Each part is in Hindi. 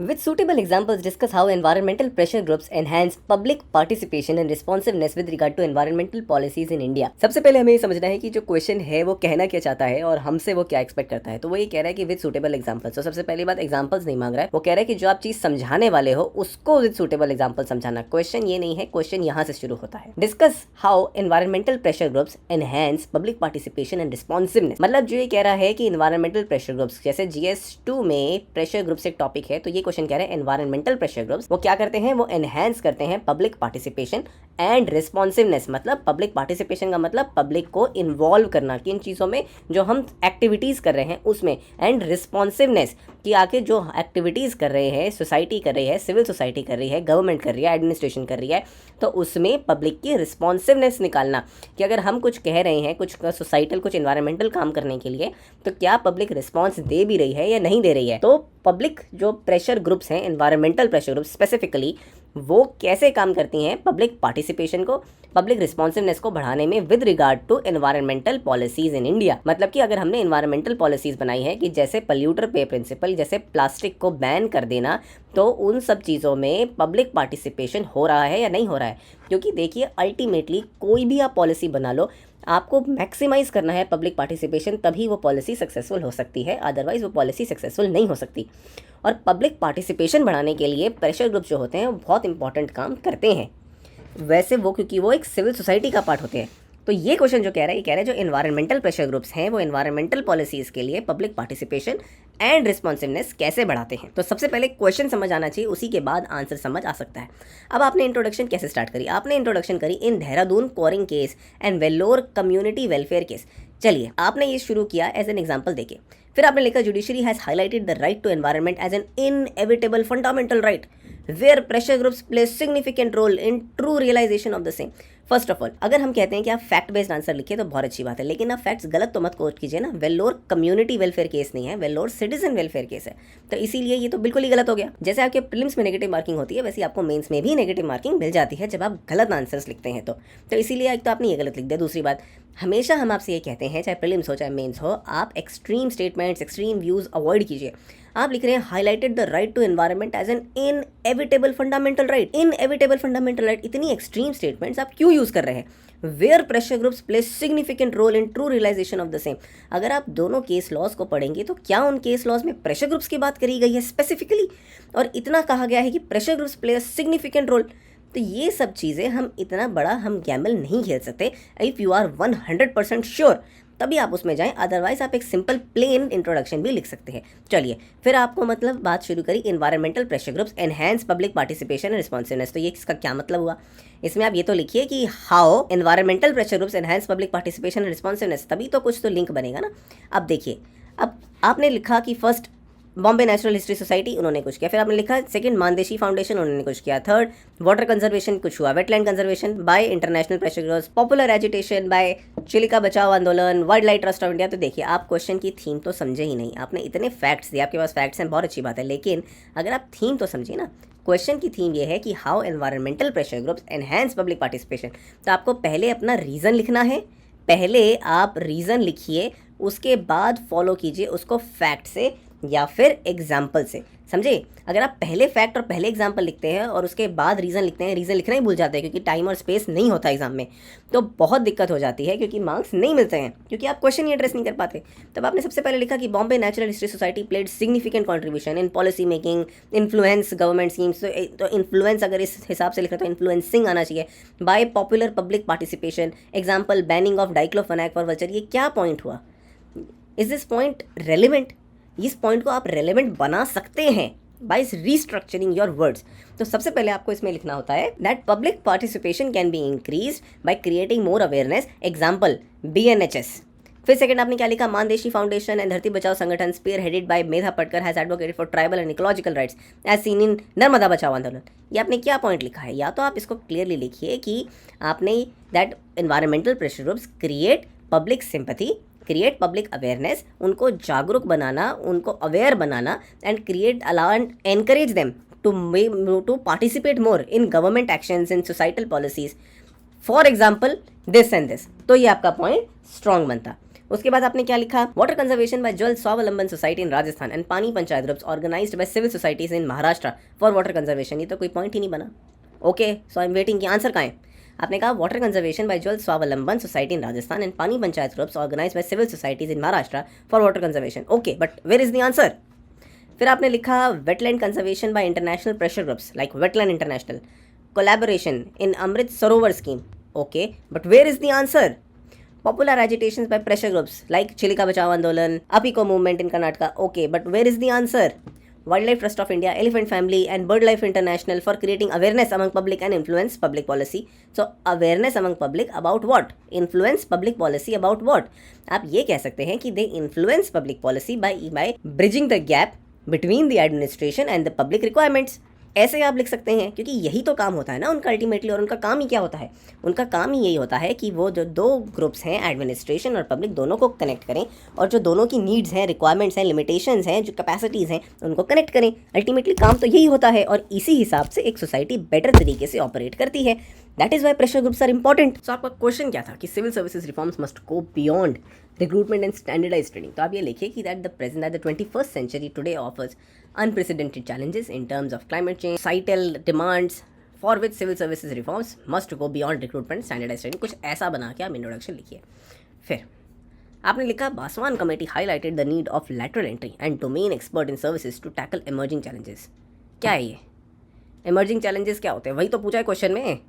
With suitable examples, discuss how environmental pressure groups enhance public participation and responsiveness with regard to environmental policies in India. सबसे पहले हमें ये समझना है कि जो क्वेश्चन है वो कहना क्या चाहता है और हमसे वो क्या एक्सपेक्ट करता है। तो वो ये कह रहा है कि विद सुटेबल एग्जांपल्स। तो सबसे पहली बात, एग्जांपल्स नहीं मांग रहा है, वो कह रहा है कि जो आप चीज समझाने वाले हो उसको विद सुटेबल एग्जांपल समझाना। क्वेश्चन ये नहीं है, क्वेश्चन यहाँ से शुरू होता है। Discuss how environmental pressure groups enhance public participation and responsiveness. मतलब जो ये कह रहा है कि एनवायरमेंटल प्रेशर ग्रुप्स, जैसे GS2 में प्रेशर ग्रुप्स एक टॉपिक है, तो ये क्वेश्चन कह रहे हैं एनवायरमेंटल प्रेशर ग्रुप्स वो क्या करते हैं, वो एनहांस करते हैं पब्लिक पार्टिसिपेशन एंड रिस्पॉन्सिवनेस। मतलब पब्लिक पार्टिसिपेशन का मतलब पब्लिक को इन्वॉल्व करना किन चीज़ों में जो हम एक्टिविटीज़ कर रहे हैं उसमें, एंड रिस्पॉन्सिवनेस कि आके जो एक्टिविटीज़ कर रहे हैं, सोसाइटी कर रही है, सिविल सोसाइटी कर रही है, गवर्नमेंट कर रही है, एडमिनिस्ट्रेशन कर रही है, तो उसमें पब्लिक की रिस्पॉन्सिवनेस निकालना कि अगर हम कुछ कह रहे हैं, कुछ सोसाइटल, कुछ इन्वायरमेंटल काम करने के लिए, तो क्या पब्लिक रिस्पॉन्स दे भी रही है या नहीं दे रही है। तो पब्लिक जो प्रेशर ग्रुप्स हैं, एनवायरमेंटल प्रेशर ग्रुप्स स्पेसिफिकली, वो कैसे काम करती हैं पब्लिक पार्टिसिपेशन को, पब्लिक रिस्पॉन्सिवनेस को बढ़ाने में with regard to environmental policies in India. मतलब कि अगर हमने एनवायरमेंटल पॉलिसीज बनाई है कि जैसे पल्यूटर पे प्रिंसिपल, जैसे प्लास्टिक को बैन कर देना, तो उन सब चीज़ों में पब्लिक पार्टिसिपेशन हो रहा है या नहीं हो रहा है। क्योंकि देखिए अल्टीमेटली कोई भी आप पॉलिसी बना लो, आपको मैक्सिमाइज करना है पब्लिक पार्टिसिपेशन, तभी वो पॉलिसी सक्सेसफुल हो सकती है, अदरवाइज वो पॉलिसी सक्सेसफुल नहीं हो सकती। और पब्लिक पार्टिसिपेशन बढ़ाने के लिए प्रेशर ग्रुप जो होते हैं वो बहुत इंपॉर्टेंट काम करते हैं वैसे वो, क्योंकि वो एक सिविल सोसाइटी का पार्ट होते हैं। तो ये क्वेश्चन जो कह रहा है, ये कह रहा है जो एनवायरमेंटल प्रेशर ग्रुप्स हैं वो एनवायरमेंटल पॉलिसीज़ के लिए पब्लिक पार्टिसिपेशन एंड रिस्पॉन्सिवनेस कैसे बढ़ाते हैं। तो सबसे पहले क्वेश्चन समझ आना चाहिए, उसी के बाद आंसर समझ आ सकता है। अब आपने इंट्रोडक्शन कैसे स्टार्ट करी, आपने इंट्रोडक्शन करी in Dehradun coring case and Vellore community welfare case. चलिए आपने ये शुरू किया एज एन एग्जाम्पल देके, फिर आपने लिखा judiciary has highlighted the right to environment as an inevitable fundamental right where pressure groups play significant role in true realisation of the same. First of all, अगर हम कहते हैं कि आप फैक्ट बेस्ड आंसर लिखिए तो बहुत अच्छी बात है, लेकिन आप फैक्ट्स गलत तो मत कोट कीजिए ना। वेल्लोर कम्युनिटी वेलफेयर केस नहीं है, वेल्लोर सिटीजन वेलफेयर केस है, तो इसीलिए ये तो बिल्कुल ही गलत हो गया। जैसे आपके प्रीलिम्स में नेगेटिव मार्किंग होती है, वैसे आपको मेंस में भी नेगेटिव मार्किंग मिल जाती है जब आप गलत आंसर्स लिखते हैं तो इसीलिए एक तो आपने ये गलत लिख दिया। दूसरी बात, हमेशा हम आपसे ये कहते हैं, चाहे प्रीलिम्स हो चाहे मेंस हो, आप extreme statements, extreme views avoid कीजिए। आप लिख रहे हैं highlighted the right to environment as an inevitable fundamental right. Inevitable fundamental right, इतनी एक्सट्रीम स्टेटमेंट्स आप क्यों यूज़ कर रहे हैं। Where pressure groups play significant role in true realisation of the same. अगर आप दोनों केस लॉज को पढ़ेंगे तो क्या उन केस लॉज में प्रेशर ग्रुप्स की बात करी गई है स्पेसिफिकली, और इतना कहा गया है कि pressure groups play a significant role. तो ये सब चीज़ें हम इतना बड़ा हम गैमल नहीं खेल सकते। इफ़ यू आर 100% श्योर तभी आप उसमें जाएं, अदरवाइज आप एक सिंपल प्लेन इंट्रोडक्शन भी लिख सकते हैं। चलिए फिर आपको मतलब बात शुरू करी, environmental pressure groups enhance public participation and responsiveness. तो ये इसका क्या मतलब हुआ, इसमें आप ये तो लिखिए कि how environmental pressure groups enhance public participation and responsiveness, तभी तो कुछ तो लिंक बनेगा ना। अब देखिए, अब आपने लिखा कि first Bombay natural history society, उन्होंने कुछ किया, फिर आपने लिखा सेकंड मानदेशी फाउंडेशन, उन्होंने कुछ किया, थर्ड वाटर कंजर्वेशन, कुछ हुआ, wetland conservation by international pressure groups, popular agitation by Chilika बचाओ आंदोलन, wildlife trust of India. तो देखिए आप क्वेश्चन की थीम तो समझे ही नहीं, आपने इतने फैक्ट्स दिए, आपके पास फैक्ट्स हैं, बहुत अच्छी बात है, लेकिन अगर आप थीम तो समझिए ना। क्वेश्चन की थीम ये है कि how environmental pressure groups enhance public participation. तो आपको पहले अपना रीज़न लिखना है, पहले आप रीज़न लिखिए, उसके बाद फॉलो कीजिए उसको फैक्ट से या फिर एग्जाम्पल से, समझे। अगर आप पहले फैक्ट और पहले एग्जाम्पल लिखते हैं और उसके बाद रीज़न लिखते हैं, रीज़न लिखना ही भूल जाते हैं क्योंकि टाइम और स्पेस नहीं होता एग्जाम में, तो बहुत दिक्कत हो जाती है, क्योंकि मार्क्स नहीं मिलते हैं, क्योंकि आप क्वेश्चन ही एड्रेस नहीं कर पाते। तब आपने सबसे पहले लिखा कि Bombay natural history society played significant contribution in policy making, influence government schemes. तो इन्फ्लुएंस अगर इस हिसाब से लिख रहे तो इन्फ्लुएंसिंग आना चाहिए, by popular public participation, example banning of diclofenac for vulture. ये क्या पॉइंट हुआ, इज दिस पॉइंट रेलिवेंट। इस पॉइंट को आप रेलेवेंट बना सकते हैं बाय रीस्ट्रक्चरिंग योर वर्ड्स। तो सबसे पहले आपको इसमें लिखना होता है that public participation can be increase by creating more awareness, example BNHS। फिर सेकंड आपने क्या लिखा, Mann Deshi foundation and Dharti Bachao Sangathan spearheaded by Medha Patkar has advocated for tribal and ecological rights as seen in Narmada Bachao Andolan. ये आपने क्या पॉइंट लिखा है, या तो आप इसको क्लियरली लिखिए कि आपने that environmental pressure groups create public sympathy, create public awareness, उनको जागरूक बनाना, उनको अवेयर बनाना, and create allow and encourage them to participate more in government actions in societal policies, for example this and this. तो ये आपका पॉइंट स्ट्रॉन्ग बनता। उसके बाद आपने क्या लिखा, वाटर कंजर्वेशन बाय जल स्वावलंबन society in Rajasthan and Pani Panchayat groups organised by civil societies in Maharashtra for water conservation. ये तो कोई पॉइंट ही नहीं बना। Okay, so I am waiting की आंसर कहाँ है। आपने कहा वाटर कंजर्वेशन बाय जल स्वावलंबन society in Rajasthan and Pani Panchayat groups organised by civil societies in Maharashtra for water conservation. Okay, but where is the answer. फिर आपने लिखा wetland conservation by international pressure groups like wetland international collaboration in Amrit Sarovar scheme. Okay, but where is the answer. Popular agitations by pressure groups like Chilika Bachao Andolan, Apiko movement in Karnataka. Okay, but where is the answer? Wildlife Trust of India, Elephant Family and BirdLife International for creating awareness among public and influence public policy. So awareness among public about what? Influence public policy about what? आप ये कह सकते हैं कि they influence public policy by bridging the gap between the administration and the public requirements. ऐसे आप लिख सकते हैं, क्योंकि यही तो काम होता है ना उनका अल्टीमेटली। और उनका काम ही क्या होता है, उनका काम ही यही होता है कि वो जो दो ग्रुप्स हैं एडमिनिस्ट्रेशन और पब्लिक दोनों को कनेक्ट करें और जो दोनों की नीड्स हैं, रिक्वायरमेंट्स हैं, लिमिटेशंस हैं, जो कैपेसिटीज़ हैं उनको कनेक्ट करें। अल्टीमेटली काम तो यही होता है और इसी हिसाब से एक सोसाइटी बेटर तरीके से ऑपरेट करती है। That is why pressure groups are important. So आपका क्वेश्चन क्या था कि civil services reforms must go beyond recruitment and standardise training. तो आप ये लिखिए कि that the 21st century today offers unprecedented challenges in terms of climate change, societal demands for which civil services reforms must go beyond recruitment standardized training। कुछ ऐसा बना के आप इंट्रोडक्शन लिखिए। फिर आपने लिखा Baswan committee highlighted the need of lateral entry and domain expert in services to tackle emerging challenges. क्या है ये इमर्जिंग चैलेंजेस, क्या होते हैं? वही तो पूछा है क्वेश्चन में,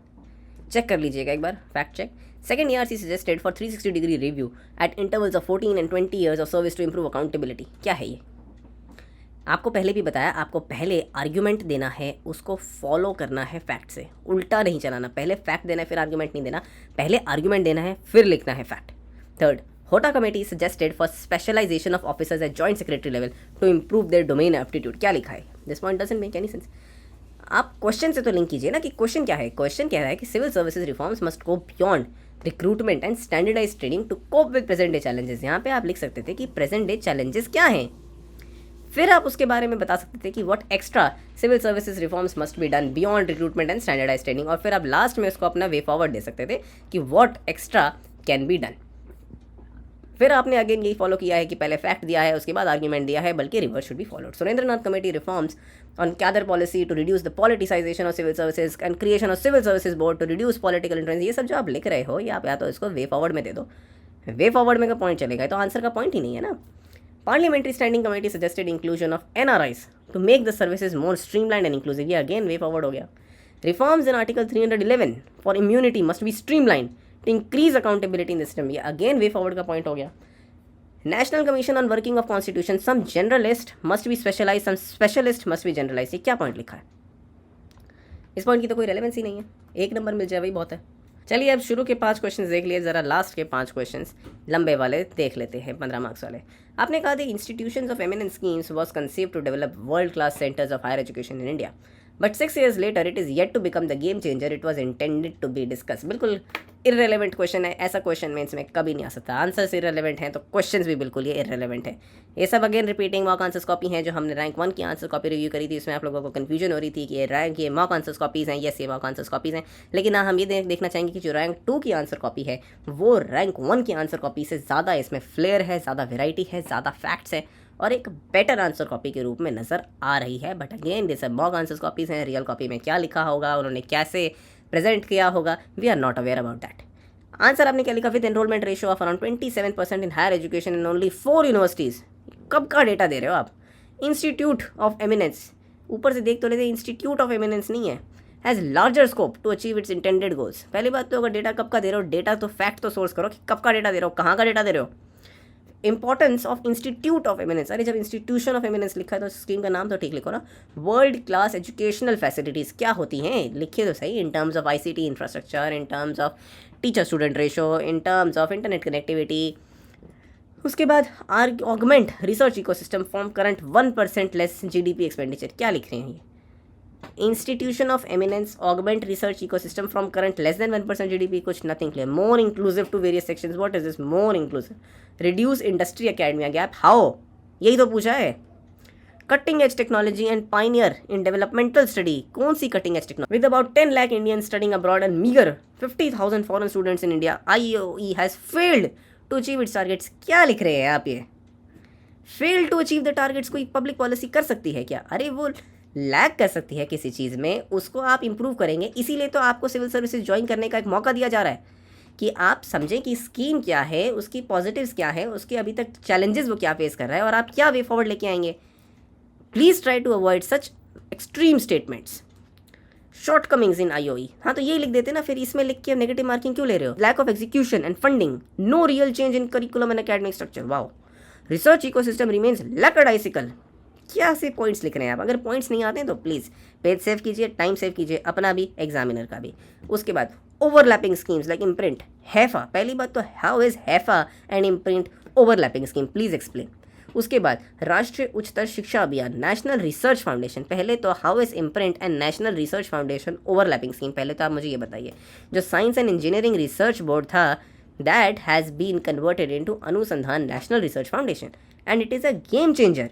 चेक कर लीजिएगा एक बार, fact check. Second ERC suggested for 360-degree review at intervals of 14 and 20 years of service to improve accountability। क्या है ये? आपको पहले भी बताया, आपको पहले आर्ग्यूमेंट देना है, उसको फॉलो करना है फैक्ट से, उल्टा नहीं चलाना। पहले फैक्ट देना है फिर आर्ग्यूमेंट नहीं देना, पहले आर्ग्यूमेंट देना है फिर लिखना है fact. Third, Hota committee suggested for specialisation of officers at joint secretary level to improve their domain aptitude. क्या लिखा है? This point doesn't make any sense. आप क्वेश्चन से तो लिंक कीजिए ना कि क्वेश्चन क्या है। क्वेश्चन कह रहा है कि civil services reforms must go beyond recruitment and standardise training to cope with present day challenges. यहाँ पे आप लिख सकते थे कि प्रेजेंट डे चैलेंजेस क्या हैं, फिर आप उसके बारे में बता सकते थे कि what extra civil services reforms must be done beyond recruitment and standardise training, और फिर आप लास्ट में उसको अपना वे फॉरवर्ड दे सकते थे कि what extra can be done. फिर आपने अगेन यही फॉलो किया है कि पहले फैक्ट दिया है उसके बाद आर्ग्यूमेंट दिया है, बल्कि reverse should be followed. Surendranath committee reforms on cadre policy to reduce the politicisation of civil services and creation of civil services board to reduce political influence. ये सब जो आप लिख रहे हो ये आप या तो इसको वे फॉरवर्ड में दे दो, वे फॉरवर्ड में का पॉइंट चलेगा, तो आंसर का पॉइंट ही नहीं है ना। Parliamentary standing committee suggested inclusion of NRIs to make the services more streamlined and inclusive. ये अगेन वे फॉरवर्ड हो गया। Reforms in article 311 for immunity must be streamlined to increase accountability in the system. ये अगेन वे फॉरवर्ड का पॉइंट हो गया। National commission on working of constitution, some generalist must be specialise, some specialist must be generalise. ये क्या पॉइंट लिखा है? इस पॉइंट की तो कोई रेलेवेंस ही नहीं है, एक नंबर मिल जाए वही बहुत है। चलिए अब शुरू के 5 क्वेश्चंस देख लिए, ज़रा लास्ट के 5 क्वेश्चंस लंबे वाले देख लेते हैं, 15 मार्क्स वाले। आपने कहा the institutions of eminent schemes was conceived to develop world class centres of higher education in India, but 6 years later it is yet to become the game changer it was intended to be discussed। बिल्कुल इररेलेवेंट क्वेश्चन है, ऐसा क्वेश्चन मेंस में कभी नहीं आ सकता। आंसर्स इररेलेवेंट हैं तो क्वेश्चंस भी बिल्कुल ये इररेलेवेंट है। ये सब again repeating mock answers copy हैं जो हमने रैंक 1 की आंसर कॉपी रिव्यू करी थी, इसमें आप लोगों को कन्फ्यूजन हो रही थी कि ये मॉक आंसर्स कॉपीज़ हैं। यस, ये मॉक आंसर्स कॉपीज़ हैं, लेकिन हाँ हम ये देखना चाहेंगे कि जो रैंक 2 की आंसर कॉपी है वो रैंक 1 की आंसर कॉपी से ज़्यादा इसमें फ्लेयर है, ज़्यादा वेराइटी है, ज़्यादा फैक्ट्स है और एक बेटर आंसर कॉपी के रूप में नज़र आ रही है। But again this mock answers copies हैं, रियल कॉपी में क्या लिखा होगा, उन्होंने कैसे प्रेजेंट किया होगा, we are not aware about that. Answer आपने क्या लिखा? With enrolment ratio of around 27% in higher education in only 4 universities. कब का डेटा दे रहे हो आप? इंस्टीट्यूट ऑफ एमिनेंस, ऊपर से देख तो लेते इंस्टीट्यूट ऑफ एमिनेंस नहीं है, has larger scope to achieve its intended goals. पहली बात तो अगर डेटा कब का दे रहे हो, डेटा तो फैक्ट तो सोर्स करो कि कब का डेटा दे रहे हो, कहाँ का डेटा दे रहे हो। Importance of institute of eminence, अरे जब इंस्टीट्यूशन ऑफ एमिनेंस लिखा है तो स्कीम का नाम तो ठीक लिखो ना। वर्ल्ड क्लास एजुकेशनल फैसिलिटीज़ क्या होती हैं, लिखिए तो सही। In terms of ICT infrastructure, in terms of teacher student ratio, in terms of internet connectivity. उसके बाद augment research ecosystem form current 1% less GDP expenditure. क्या लिख रहे हैं ये? Institution of eminence, augment research ecosystem from current less than 1% GDP, कुछ nothing clear. More inclusive to various sections, what is this more inclusive? Reduce industry academia gap, how? यही तो पूछा है। Cutting edge technology and pioneer in developmental study, कौन सी cutting edge technology? With about 10 lakh Indians studying abroad and meager 50,000 foreign students in India, IOE has failed to achieve its targets. क्या लिख रहे हैं आप ये? Fail to achieve the targets कोई पब्लिक पॉलिसी कर सकती है क्या? अरे वो लैग कर सकती है किसी चीज़ में, उसको आप इंप्रूव करेंगे। इसीलिए तो आपको सिविल सर्विसेज ज्वाइन करने का एक मौका दिया जा रहा है कि आप समझें कि स्कीम क्या है, उसकी पॉजिटिव्स क्या है, उसके अभी तक चैलेंजेस वो क्या फेस कर रहा है और आप क्या वे फॉरवर्ड लेके आएंगे। Please try to avoid such extreme statements. Shortcomings in IOE, हाँ तो ये लिख देते ना, फिर इसमें लिख के नेगेटिव मार्किंग क्यों ले रहे हो? Lack of execution and funding, no real change in curriculum and academic structure. Wow, research ecosystem remains lackadaisical. क्या से पॉइंट्स लिख रहे हैं आप? अगर पॉइंट्स नहीं आते हैं तो प्लीज़ पेज सेव कीजिए, टाइम सेव कीजिए, अपना भी, एग्जामिनर का भी। उसके बाद overlapping schemes like imprint, Haifa. पहली बात तो how is Haifa and imprint overlapping scheme, please explain. उसके बाद राष्ट्रीय उच्चतर शिक्षा अभियान, नेशनल रिसर्च फाउंडेशन। पहले तो how is IMPRINT and national research foundation overlapping scheme, पहले तो आप मुझे ये बताइए। जो science and engineering research board था, that has been converted into Anusandhan national research foundation and it is a game changer.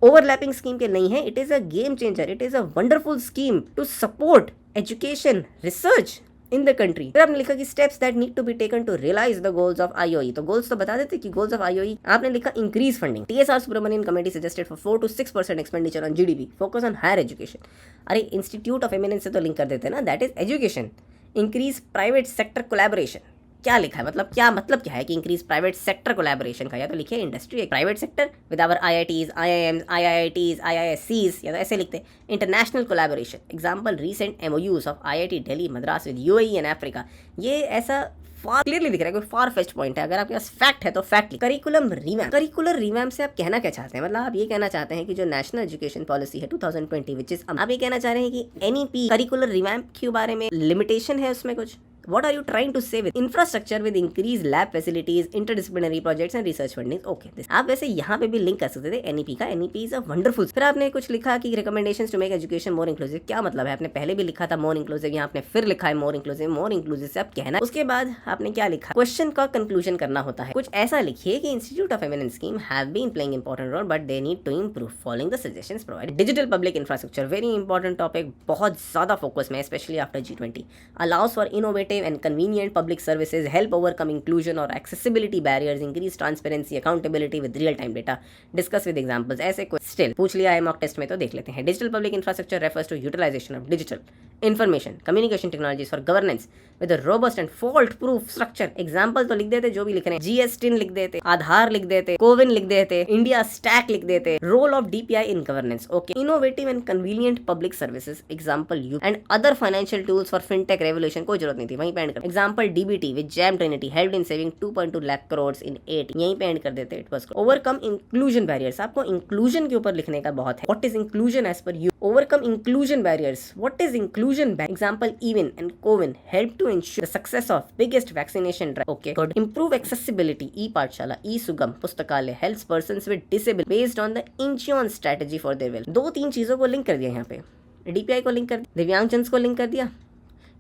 Overlapping scheme के नहीं है, it is a game changer, it is a wonderful scheme to support education research in the country. फिर आपने लिखा कि steps that need to be taken to realise the goals of IOE. तो गोल्स तो बता देते कि गोल्स ऑफ आईओई आपने लिखा increase funding. TSR Subramanian committee suggested for 4 to 6% expenditure on GDP, focus on higher education. अरे इंस्टीट्यूट ऑफ एमिनेंस से तो लिंक कर देते हैं ना, that is education. Increase private sector collaboration, क्या लिखा है? मतलब क्या है कि इंक्रीज प्राइवेट सेक्टर कोलैबोरेशन का, या तो लिखिए industry private sector with our IITs, IIMs, IITs, आईआईएससीज, या तो ऐसे लिखते हैं international collaboration. Example recent MoUs of IIT Delhi, Madras with UAE and Africa. ये ऐसा फार क्लियरली दिख रहा है, कोई फार फेस्ट पॉइंट है। अगर आपके पास फैक्ट है तो fact. Curriculum revamp, curricular revamp से आप कहना क्या चाहते हैं? मतलब आप ये कहना चाहते हैं कि जो नेशनल एजुकेशन पॉलिसी है 2020 विच इज, आप ये कहना चाह रहे हैं कि एनईपी करिकुलर रिवैम्प के बारे में लिमिटेशन है उसमें कुछ? What are you trying to say with infrastructure with increased lab facilities, interdisciplinary projects and research funding? Okay, आप वैसे यहाँ पे भी लिंक कर सकते थे NEP का। NEP is a wonderful। फिर आपने कुछ लिखा कि recommendations to make education more inclusive। क्या मतलब है? आपने पहले भी लिखा था more inclusive, यहाँ आपने फिर लिखा है more inclusive। more inclusive से आप कहना। उसके बाद आपने क्या लिखा? क्वेश्चन का कंक्लूजन करना होता है। कुछ ऐसा लिखिए कि institute of eminence scheme have been playing important role but they need to improve following the suggestions provided. Digital public infrastructure, very important topic, बहुत ज्यादा फोकस में, specially after G20। Allows for innovative and convenient public services, help overcome inclusion or accessibility barriers, increase transparency, accountability with real time data, discuss with examples। ऐसे कुछ स्टिल पूछ लिया है मॉक टेस्ट में तो देख लेते हैं। Digital public infrastructure refers to utilisation of digital information communication technologies for governance with robust and fault proof structure. Example तो लिख देते जो भी लिख रहे हैं, GSTIN लिख देते, आधार लिख देते, कोविन लिख देते, इंडिया स्टैक लिख देते, role of DPI in governance. Okay, innovative and convenient public services, example U and other financial tools for fintech revolution. कोई जरूरत नहीं थी, वहीं पे एंड कर। Example DBT with JAM trinity helped in saving 2.2 lakh crore in 8, यहीं पे एंड कर देते। It was overcome inclusion barriers. आपको इंक्लूजन के ऊपर लिखने का बहुत है। What is inclusion as per you? Overcome inclusion barriers, what is inclusion? Example eVIN and CoWIN help to ensure the success of biggest vaccination drive. Okay good. Improve accessibility, e Pathshala, e Sugam Pustakalaya, helps persons with disability based on the insurance strategy for their well. 2-3 चीजों को लिंक कर दिया यहाँ पे, DPI को लिंक कर दिया, दिव्यांगजन को लिंक कर दिया,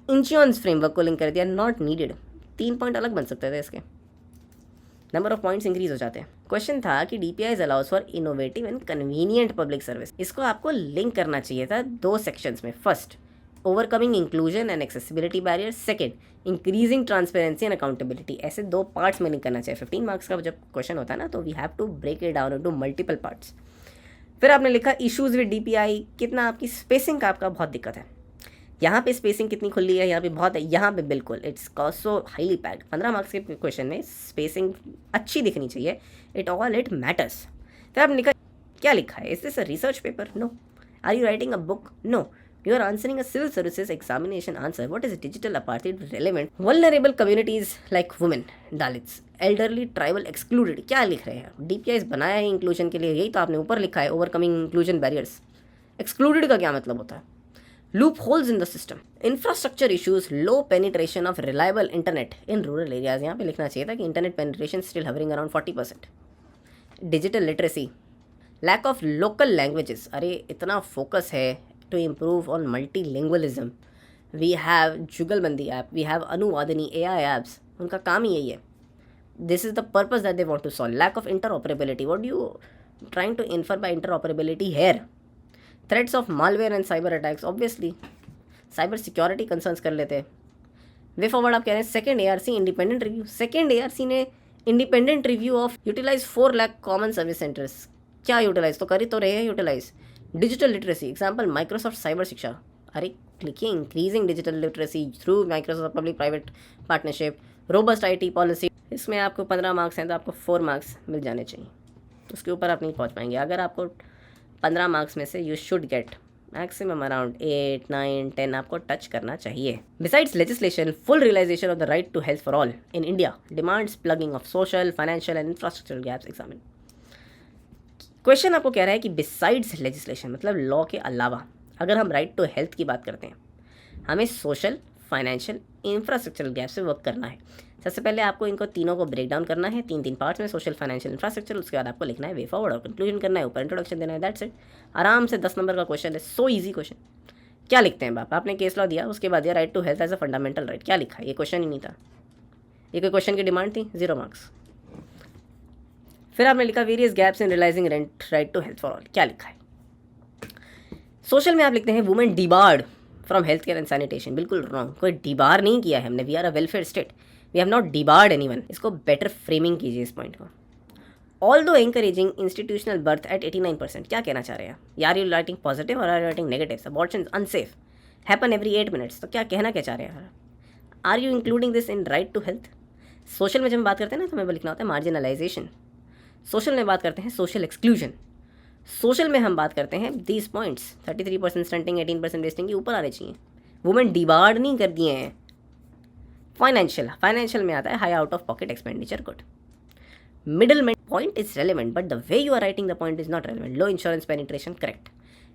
इंश्योरेंस फ्रेमवर्क को लिंक कर दिया। Not needed. 3 पॉइंट अलग बन सकते थे इसके, नंबर ऑफ पॉइंट्स इंक्रीज हो जाते हैं। क्वेश्चन था कि DPI allows for innovative and convenient public service. इसको आपको लिंक करना चाहिए था 2 सेक्शंस में। First, overcoming inclusion and accessibility barrier. Second, increasing transparency and accountability. ऐसे 2 पार्ट्स में लिंक करना चाहिए। 15 मार्क्स का जब क्वेश्चन होता है ना, तो we have to break it down into multiple parts. फिर आपने लिखा इश्यूज विद DPI, कितना आपकी स्पेसिंग का आपका बहुत दिक्कत है। यहाँ पे स्पेसिंग कितनी खुली है, यहाँ पे बहुत है, यहाँ पे बिल्कुल it's so highly packed. 15 marks के क्वेश्चन में स्पेसिंग अच्छी दिखनी चाहिए। It matters. फिर आपने लिखा, क्या लिखा है? Is this a research paper? No. Are you writing a book? No. You are answering a civil services examination answer. What is digital apartheid relevant? Vulnerable communities like women, Dalits, elderly, tribal, excluded. क्या लिख रहे हैं? DPIs बनाया है इंक्लूजन के लिए, यही तो आपने ऊपर लिखा है, ओवरकमिंग इंक्लूजन बैरियर्स। एक्सक्लूडेड का क्या मतलब होता है? Loopholes in the system, infrastructure issues, low penetration of reliable internet in rural areas. यहाँ पे लिखना चाहिए था कि internet penetration still hovering around 40%। Digital literacy, lack of local languages. अरे इतना फोकस है to improve on multilingualism. We have जुगलबंदी app, we have अनुवादिनी AI apps, उनका काम ही यही है। This is the purpose that they want to solve. Lack of interoperability. What do you trying to infer by interoperability here? Threats of malware and cyber attacks. Obviously, cyber security concerns कर लेते हैं। वे फॉरवर्ड आप कह रहे हैं second ARC independent review. Second ARC ने independent review of utilise 4 lakh common service centres. क्या यूटिलाइज तो कर ही तो रहे हैं utilise. Digital literacy example Microsoft cyber Shiksha. अरे क्लिकिए increasing digital literacy through Microsoft public private partnership, robust IT policy. इसमें आपको 15 मार्क्स हैं तो आपको 4 मार्क्स मिल जाने चाहिए, उसके ऊपर आप नहीं पहुंच पाएंगे। अगर आपको 15 मार्क्स में से you should get maximum around 8, 9, 10 आपको टच करना चाहिए। Besides legislation, full realisation of the right to health for all in India demands plugging of social, financial and infrastructural gaps examine. Question आपको कह रहा है कि बिसाइड्स लेजिस्लेशन मतलब लॉ के अलावा अगर हम राइट टू हेल्थ की बात करते हैं, हमें सोशल, फाइनेंशियल, इंफ्रास्ट्रक्चरल गैप से वर्क करना है। सबसे पहले आपको इनको तीनों को ब्रेक डाउन करना है 3 पार्ट्स में, सोशल, फाइनेंशियल, इंफ्रास्ट्रक्चर। उसके बाद आपको लिखना है वे फॉरवर्ड और कंक्लूजन करना है, ऊपर इंट्रोडक्शन देना है, दैट्स इट। आराम से 10 नंबर का क्वेश्चन है, सो इजी क्वेश्चन। क्या लिखते हैं बाप, आपने केस लॉ दिया, उसके बाद दिया right to health as a fundamental right. क्या लिखा है, ये क्वेश्चन ही नहीं था, ये कोई क्वेश्चन की डिमांड थी, 0 मार्क्स। फिर आपने लिखा various gaps in realising right to health for all. क्या लिखा है, सोशल में आप लिखते हैं women debarred from health care and sanitation. बिल्कुल रॉन्ग, कोई डिबार नहीं किया है हमने, we are a welfare state, we have not debarred anyone. इसको बेटर फ्रेमिंग कीजिए इस पॉइंट को। Although encouraging institutional birth at 89%। क्या कहना चाह रहे हैं, यार यू राइटिंग पॉजिटिव और are writing negative. Abortion unsafe happen every 8 minutes. तो क्या कहना क्या चाह रहे हैं, are you including this in right to health. Social में जब हम बात करते हैं ना तो हमें वो लिखना होता है मार्जिनलाइजेशन। सोशल में बात करते हैं सोशल एक्सक्लूजन। सोशल में हम बात करते हैं दीज पॉइंट्स 33% स्टंटिंग, 18% वेस्टिंग के ऊपर आने चाहिए। वुमेन डिबार्ड नहीं कर दिए हैं। फाइनेंशियल में आता है high out of pocket expenditure. Good. Middle में point is relevant but the way you are writing the point is not relevant. Low insurance penetration, correct.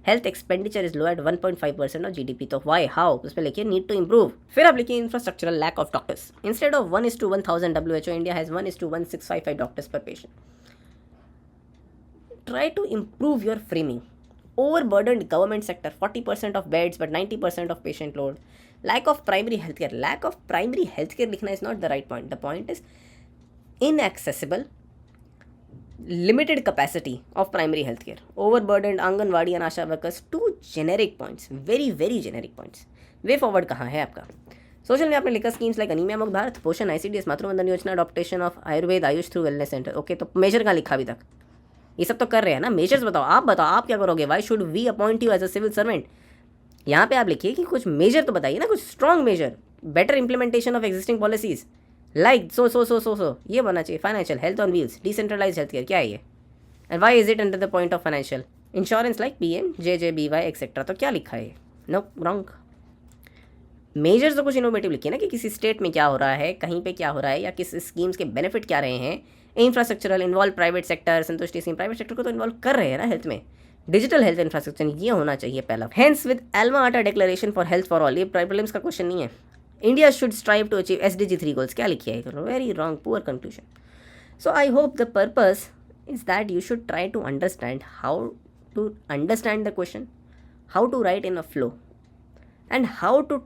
Health expenditure is low at 1.5% of GDP। तो वाई, हाउ, उस पर लिखिए नीड टू इंप्रूव। फिर आप लिखिए infrastructural lack of doctors. Instead of 1:1000 WHO, India has 1:1655 doctors per patient. Try to improve your framing. Overburdened government sector, 40% of beds but 90% of patient load. Lack of primary healthcare. Lack of primary healthcare लिखना is not the right point. The point is inaccessible, limited capacity of primary healthcare. Overburdened Anganwadi and Asha workers. 2 generic points, very very generic points. Way forward कहाँ है आपका। सोशल में आपने लिखा स्कीम्स लाइक अनीमिया मुक्त भारत, पोषण, ICDS, मातृवंदन योजना, adaptation of Ayurveda, Ayush through wellness centre. Okay, तो मेजर कहाँ लिखा अभी तक, ये सब तो कर रहे हैं ना। मेजर्स बताओ आप क्या करोगे। Why should we appoint you as a civil servant. यहाँ पे आप लिखिए कि कुछ मेजर तो बताइए ना, कुछ strong measure. Better implementation of existing policies like so ये बनना चाहिए। Financial, health on wheels, decentralise health care. क्या है ये, and why is it under the point of financial. Insurance like PM, JJBY एक्सेट्रा। तो क्या लिखा है, नो रॉन्ग। मेजर्स तो कुछ इनोवेटिव लिखिए ना कि किसी स्टेट में क्या हो रहा है, कहीं पे क्या हो रहा है, या किस स्कीम्स के बेनिफिट क्या रहे हैं। इंफ्रास्ट्रक्चरल इन्वॉल्व प्राइवेट सेक्टर, संतुष्टि स्कीम प्राइवेट सेक्टर को तो इन्वॉल्व कर रहे हैं ना हेल्थ में। डिजिटल हेल्थ इंफ्रास्ट्रक्चर ये होना चाहिए पहला। Hence with Alma Ata declaration for health for all, ये प्रीलिम्स का क्वेश्चन नहीं है। India should strive to achieve SDG 3 goals. क्या लिखिए, very wrong, poor conclusion. So I hope the purpose is that you should try to understand how to understand the question, how to write in a flow, and how to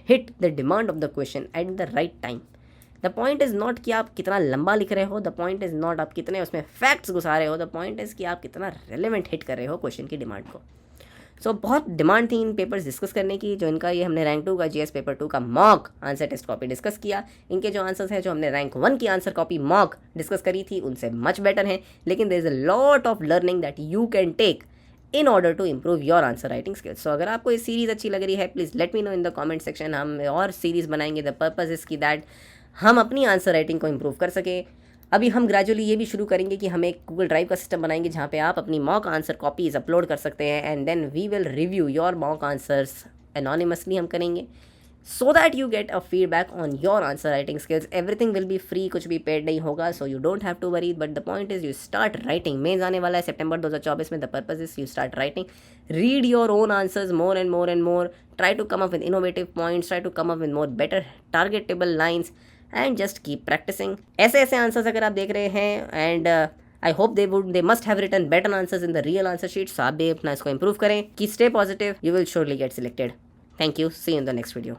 hit the demand of the question at the right time. The point is not कि आप कितना लंबा लिख रहे हो, द पॉइंट इज़ नॉट आप कितने उसमें फैक्ट्स घुसा रहे हो, द पॉइंट इज़ कि आप कितना रेलेवेंट हिट कर रहे हो क्वेश्चन की डिमांड को। सो बहुत डिमांड थी इन पेपर्स डिस्कस करने की, जो इनका ये हमने रैंक 2 का GS पेपर 2 का mock answer test copy discuss किया। इनके जो आंसर्स हैं जो हमने रैंक 1 की आंसर कॉपी मॉक डिस्कस करी थी उनसे मच बेटर हैं, लेकिन there is a lot of learning that you can take in order to improve your answer writing skills. So अगर आपको ये सीरीज़ अच्छी लग रही है please let me know in the comment section. हम और सीरीज़ बनाएंगे, द पर्पस इज़ की दैट हम अपनी आंसर राइटिंग को इम्प्रूव कर सके। अभी हम ग्रेजुअली ये भी शुरू करेंगे कि हम एक गूगल ड्राइव का सिस्टम बनाएंगे जहाँ पे आप अपनी मॉक आंसर कॉपीज़ अपलोड कर सकते हैं, and then we will review your mock answers anonymously हम करेंगे, so that you get a feedback on your answer writing skills. Everything will be free, कुछ भी पेड नहीं होगा, so you don't have to worry. But the point is you start writing. Mains आने वाला है सितंबर 2024 में। The purpose is you start writing, read your own answers more and more and more, try to come up with innovative points, try to come up with more better targetable lines, and just keep practising. ऐसे आंसर्स अगर आप देख रहे हैं, and I hope they must have written better answers in the real answer sheet. So आप भी अपना इसको इंप्रूव करें, कि stay positive, you will surely get selected. Thank you, see you in the next video.